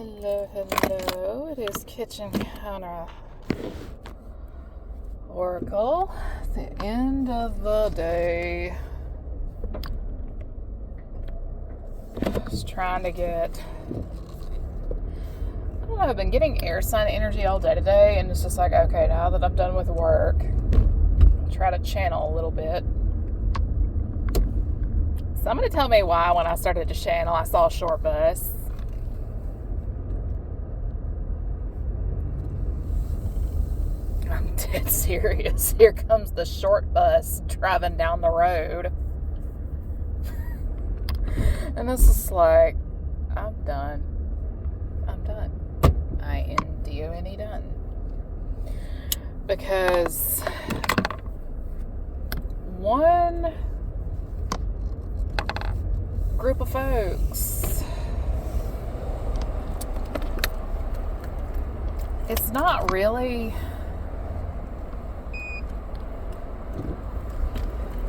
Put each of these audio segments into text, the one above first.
Hello, hello. It is Kitchen Counter Oracle. The end of the day. Just trying to get... I don't know, I've been getting air sign energy all day today, and it's just like, okay, now that I'm done with work, I'll try to channel a little bit. Somebody tell me why when I started to channel, I saw a short bus. I'm dead serious. Here comes the short bus driving down the road. And this is like, I'm done. I-N-D-O-N-E done. Because one group of folks, it's not really...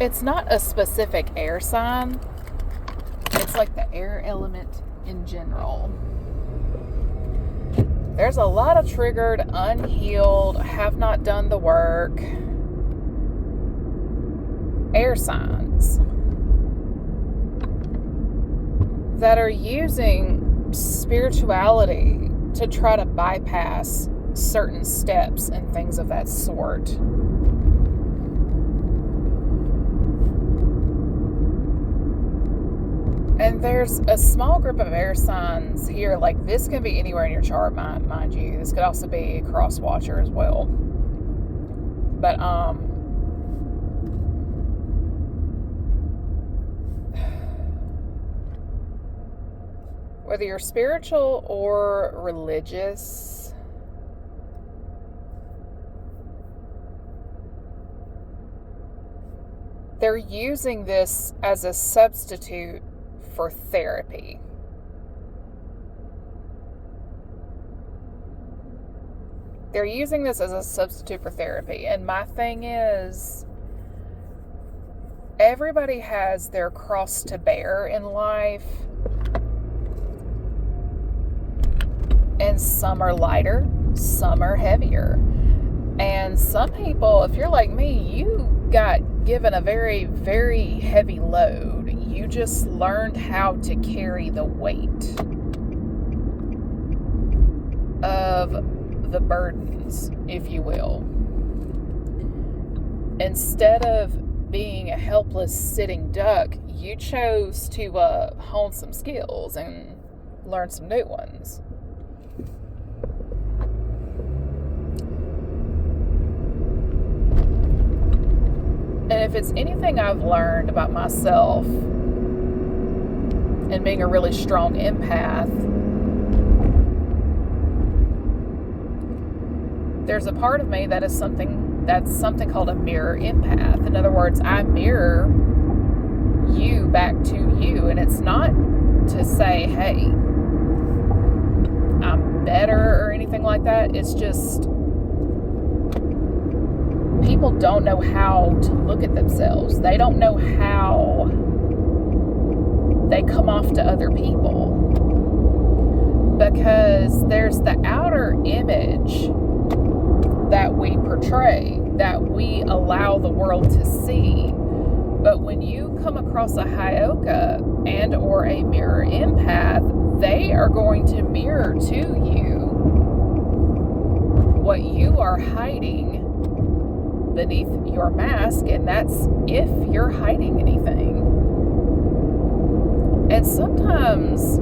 It's not a specific air sign. It's like the air element in general. There's a lot of triggered, unhealed, have not done the work air signs that are using spirituality to try to bypass certain steps and things of that sort. And there's a small group of air signs here. Like, this can be anywhere in your chart, mind you. This could also be a cross watcher as well. But, whether you're spiritual or religious, they're using this as a substitute for therapy. They're using this as a substitute for therapy. And my thing is, everybody has their cross to bear in life. And some are lighter, some are heavier. And some people, if you're like me, you got given a very, very heavy load. You just learned how to carry the weight of the burdens, if you will. Instead of being a helpless sitting duck, you chose to hone some skills and learn some new ones. And if it's anything I've learned about myself and being a really strong empath, there's a part of me that's something called a mirror empath. In other words, I mirror you back to you. And it's not to say, hey, I'm better or anything like that. It's just... people don't know how to look at themselves. They don't know how they come off to other people. Because there's the outer image that we portray, that we allow the world to see. But when you come across a Hyoka and or a mirror empath, they are going to mirror to you what you are hiding beneath your mask, and that's if you're hiding anything. And sometimes,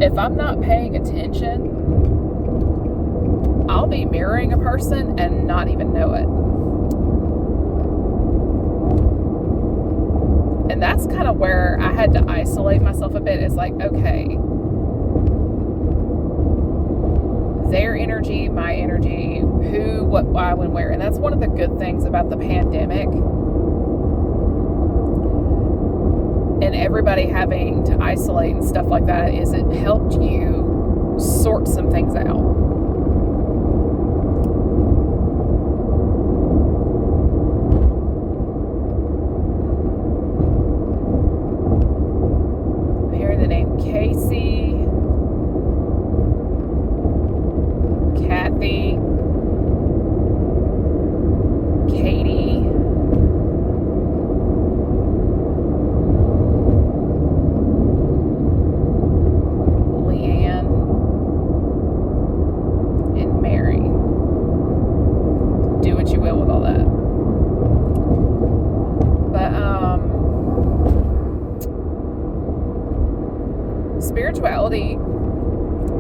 if I'm not paying attention, I'll be mirroring a person and not even know it. And that's kind of where I had to isolate myself a bit. It's like, okay, their energy, my energy, who, what, why, when, where. And that's one of the good things about the pandemic and everybody having to isolate and stuff like that, is it helped you sort some things out. I'm hearing the name Casey. spirituality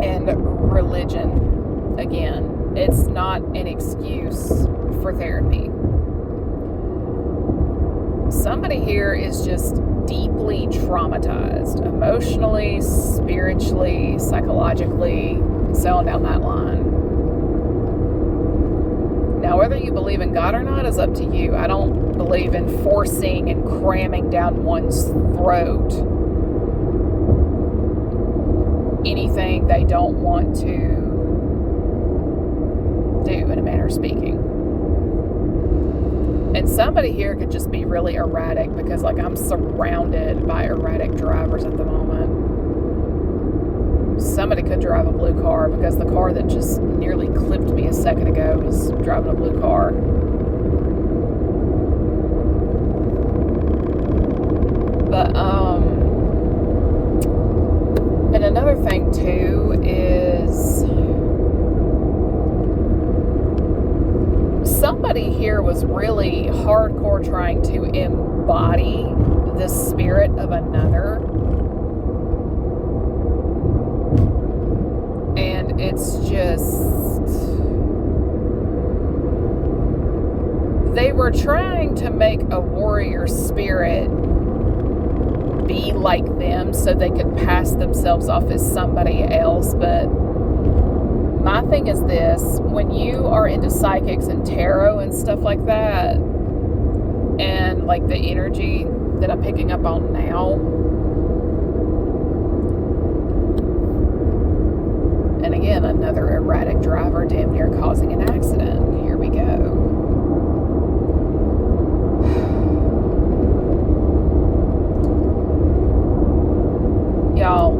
and religion, again, it's not an excuse for therapy. Somebody here is just deeply traumatized, emotionally, spiritually, psychologically, and so on down that line. Now, whether you believe in God or not is up to you. I don't believe in forcing and cramming down one's throat anything they don't want to do, in a manner of speaking. And somebody here could just be really erratic, because like I'm surrounded by erratic drivers at the moment. Somebody could drive a blue car, because the car that just nearly clipped me a second ago was driving a blue car. But and another thing too is somebody here was really hardcore trying to embody the spirit of another. And it's just, they were trying to make a warrior spirit be like them so they could pass themselves off as somebody else. But my thing is this: when you are into psychics and tarot and stuff like that, and like the energy that I'm picking up on now, and again, another erratic driver damn near causing an accident. Here we go. Y'all,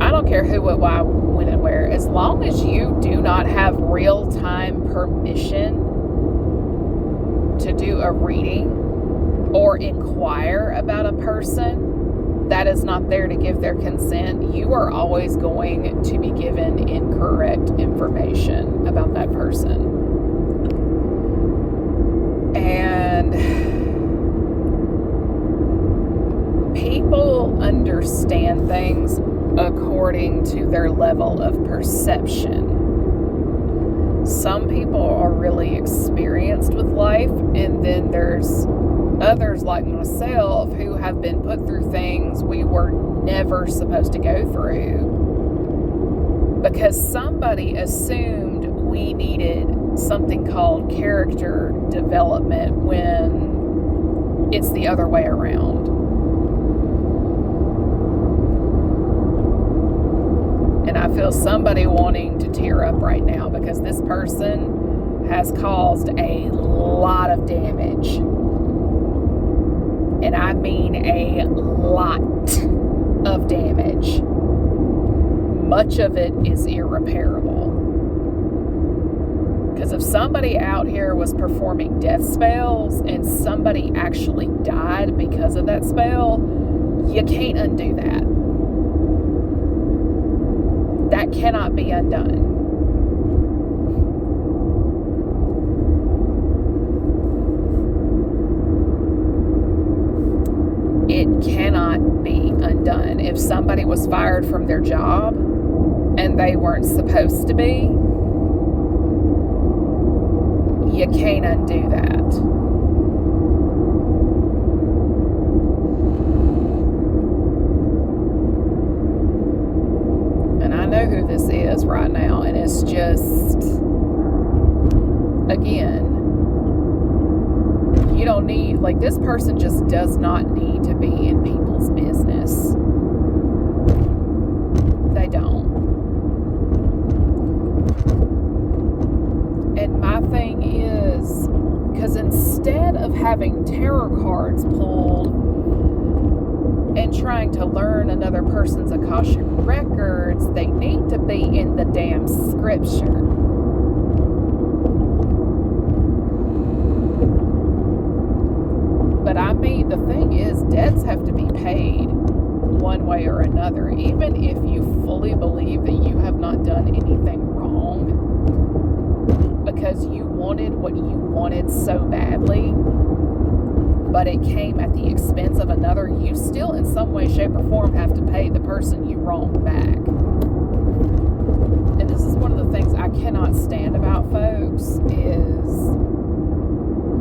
I don't care who, what, why, when, and where. As long as you do not have real-time permission to do a reading or inquire about a person that is not there to give their consent, you are always going to be given incorrect information about that person. And people understand things according to their level of perception. Some people are really experienced with life, and then there's others like myself who have been put through things we were never supposed to go through because somebody assumed we needed something called character development when it's the other way around. And I feel somebody wanting to tear up right now because this person has caused a lot of damage. And I mean a lot of damage. Much of it is irreparable. Because if somebody out here was performing death spells and somebody actually died because of that spell, you can't undo that. That cannot be undone. It cannot be undone. If somebody was fired from their job and they weren't supposed to be, you can't undo that. And I know who this is right now, and it's just, again, you don't need, like, this person just does not need to be in people's business. They don't. And my thing is, because instead of having tarot cards pulled and trying to learn another person's Akashic records, they need to be in the damn scripture. But I mean, the thing is, debts have to be paid one way or another. Even if you fully believe that you have not done anything wrong because you wanted what you wanted so badly, but it came at the expense of another, you still in some way, shape, or form have to pay the person you wronged back. And this is one of the things I cannot stand about folks is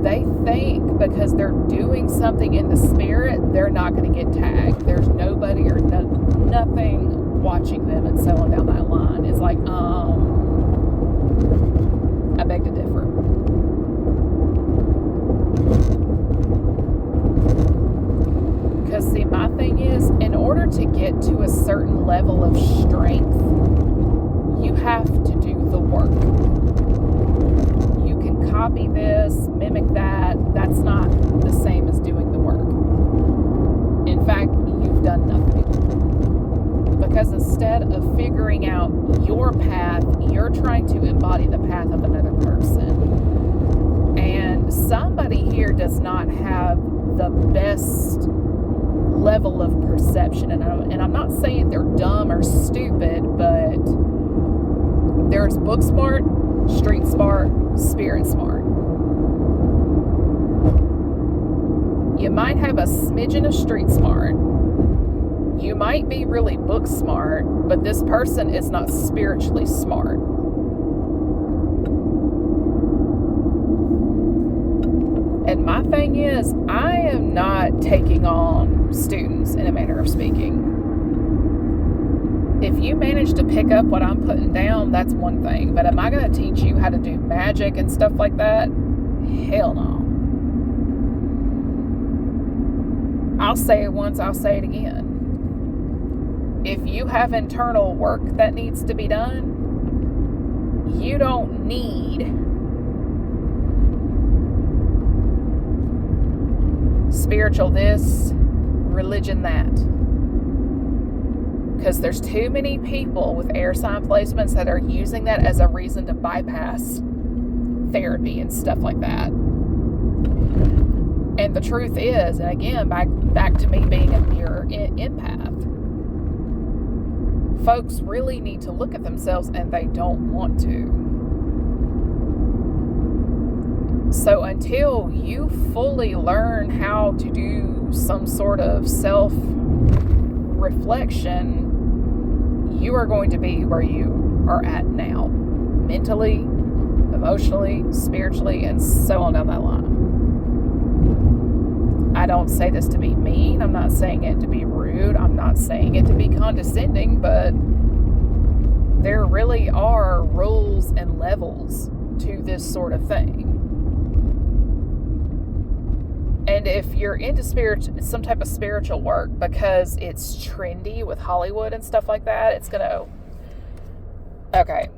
they think because they're doing something in the spirit, they're not going to get tagged. There's nobody or nothing watching them and so on down that line. It's like, I beg to differ. Because see, my thing is, in order to get to a certain level of strength, you have to do the work. You can copy this, mimic that. That's not the same as doing the work. In fact, you've done nothing. Because instead of figuring out your path, you're trying to embody the path of another person. And somebody here does not have the best level of perception. And I'm not saying they're dumb or stupid, but there's book smart, street smart, spirit smart. You might have a smidgen of street smart. You might be really book smart, but this person is not spiritually smart. And my thing is, I am not taking on students in a manner of speaking. If you manage to pick up what I'm putting down, that's one thing. But am I going to teach you how to do magic and stuff like that? Hell no. I'll say it once, I'll say it again. If you have internal work that needs to be done, you don't need spiritual this, religion that. Because there's too many people with air sign placements that are using that as a reason to bypass therapy and stuff like that. And the truth is, and again, back to me being a pure empath, folks really need to look at themselves and they don't want to. So until you fully learn how to do some sort of self-reflection, you are going to be where you are at now. Mentally, emotionally, spiritually, and so on down that line. I don't say this to be mean. I'm not saying it to be rude. I'm not saying it to be condescending, but there really are rules and levels to this sort of thing. And if you're into some type of spiritual work because it's trendy with Hollywood and stuff like that, it's gonna, okay.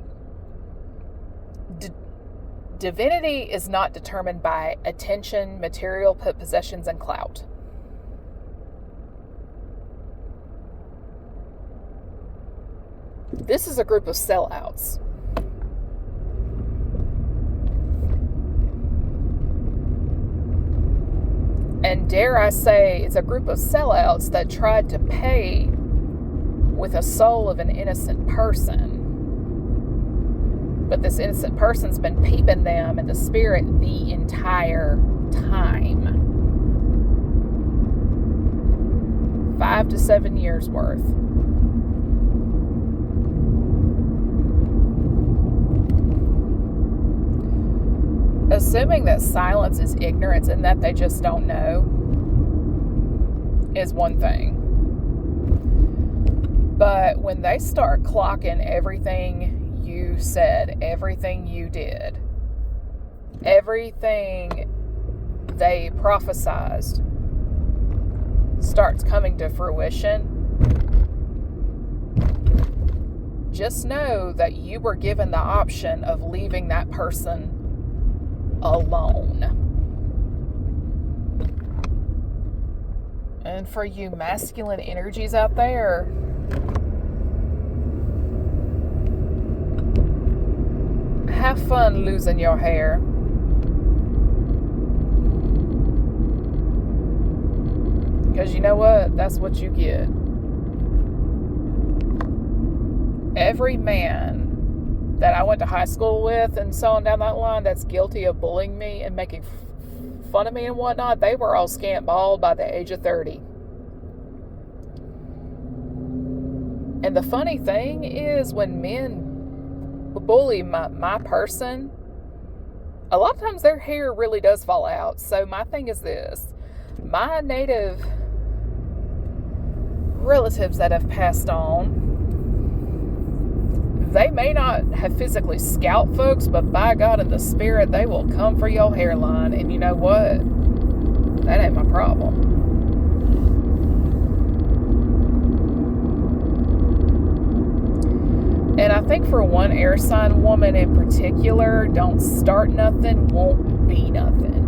Divinity is not determined by attention, material possessions, and clout. This is a group of sellouts. And dare I say, it's a group of sellouts that tried to pay with a soul of an innocent person. But this innocent person's been peeping them in the spirit the entire time. 5 to 7 years worth. Assuming that silence is ignorance and that they just don't know is one thing. But when they start clocking everything you said, everything you did, everything they prophesized starts coming to fruition, just know that you were given the option of leaving that person alone. And for you masculine energies out there, have fun losing your hair. Because you know what? That's what you get. Every man that I went to high school with and so on down that line that's guilty of bullying me and making fun of me and whatnot, they were all scant bald by the age of 30. And the funny thing is, when men bully my person, a lot of times their hair really does fall out. So my thing is this: my native relatives that have passed on, they may not have physically scalped folks, but by God, in the spirit, they will come for your hairline. And you know what? That ain't my problem. And I think for one air sign woman in particular, don't start nothing, won't be nothing.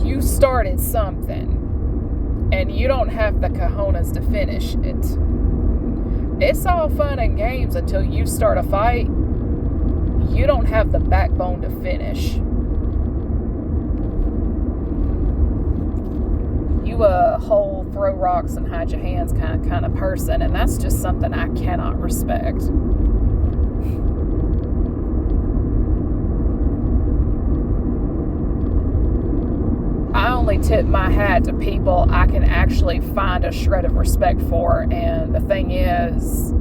You started something, and you don't have the cojones to finish it. It's all fun and games until you start a fight. You don't have the backbone to finish. You a whole throw rocks and hide your hands kind of person, and that's just something I cannot respect. I only tip my hat to people I can actually find a shred of respect for, and the thing is,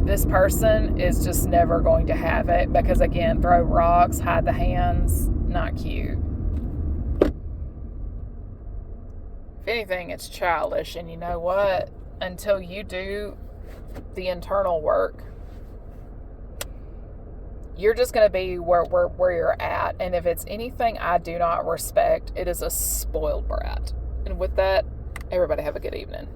this person is just never going to have it, because again, throw rocks, hide the hands, not cute. If anything, it's childish, and you know what? Until you do the internal work, you're just going to be where you're at. And if it's anything I do not respect, it is a spoiled brat. And with that, everybody have a good evening.